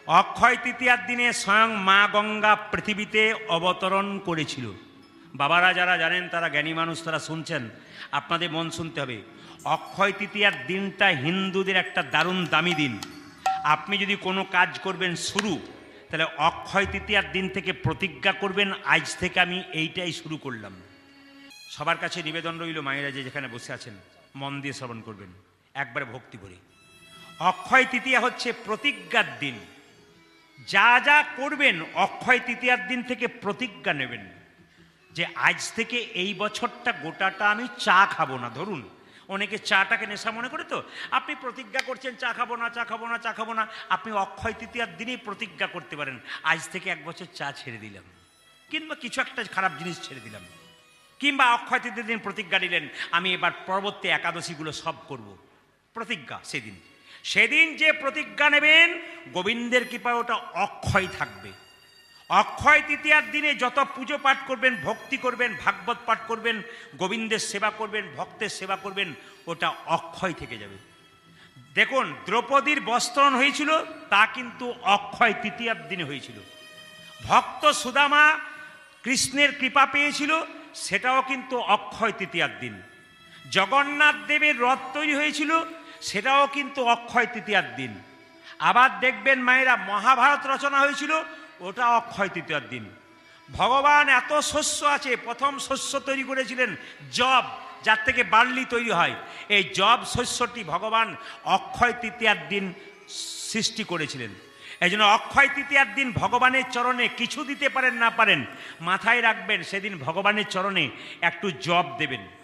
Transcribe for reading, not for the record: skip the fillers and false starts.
অক্ষয় তৃতীয়ার দিনে স্বয়ং মা গঙ্গা পৃথিবীতে অবতরণ করেছিল। বাবারা যারা জানেন, তারা জ্ঞানী মানুষ, তারা শুনছেন, আপনাদের মন শুনতে হবে। অক্ষয় তৃতীয়ার দিনটা হিন্দুদের একটা দারুণ দামি দিন। আপনি যদি কোনো কাজ করবেন শুরু, তাহলে অক্ষয় তৃতীয়ার দিন থেকে প্রতিজ্ঞা করবেন, আজ থেকে আমি এইটাই শুরু করলাম। সবার কাছে নিবেদন রইল, মায়েরা যে যেখানে বসে আছেন মন দিয়ে শ্রবণ করবেন একবারে ভক্তি ভরে। অক্ষয় তৃতীয়া হচ্ছে প্রতিজ্ঞার দিন। যা যা করবেন অক্ষয় তৃতীয়ার দিন থেকে প্রতিজ্ঞা নেবেন যে আজ থেকে এই বছরটা গোটাটা আমি চা খাবো না। ধরুন অনেকে চাটাকে নেশা মনে করে, তো আপনি প্রতিজ্ঞা করছেন চা খাবো না, চা খাবো না, চা খাবো না। আপনি অক্ষয় তৃতীয়ার দিনেই প্রতিজ্ঞা করতে পারেন, আজ থেকে 1 বছর চা ছেড়ে দিলাম, কিংবা কিছু একটা খারাপ জিনিস ছেড়ে দিলাম। কিংবা অক্ষয় তৃতীয়ার দিন প্রতিজ্ঞা নিলেন, আমি এবার পরবর্তী একাদশীগুলো সব করব। প্রতিজ্ঞা সেদিন যে প্রতিজ্ঞা নেবেন, গোবিন্দের কৃপায় ওটা অক্ষয় থাকবে। অক্ষয় তৃতীয়ার দিনে যত পুজো পাঠ করবেন, ভক্তি করবেন, ভাগবত পাঠ করবেন, গোবিন্দের সেবা করবেন, ভক্তের সেবা করবেন, ওটা অক্ষয় থেকে যাবে। দেখুন, দ্রৌপদীর বস্ত্রণ হয়েছিল, তা কিন্তু অক্ষয় তৃতীয়ার দিনে হয়েছিল। ভক্ত সুদামা কৃষ্ণের কৃপা পেয়েছিল, সেটাও কিন্তু অক্ষয় তৃতীয়ার দিন। জগন্নাথ দেবের রথ তৈরি হয়েছিল, সেটাও কিন্তু অক্ষয় তৃতীয়ার দিন। আবার দেখবেন মায়েরা, মহাভারত রচনা হয়েছিল, ওটা অক্ষয় তৃতীয়ার দিন। ভগবান এত শস্য আছে, প্রথম শস্য তৈরি করেছিলেন জব, যার থেকে বার্লি তৈরি হয়। এই জব শস্যটি ভগবান অক্ষয় তৃতীয়ার দিন সৃষ্টি করেছিলেন। এই জন্য অক্ষয় তৃতীয়ার দিন ভগবানের চরণে কিছু দিতে পারেন না পারেন, মাথায় রাখবেন সেদিন ভগবানের চরণে একটু জব দেবেন।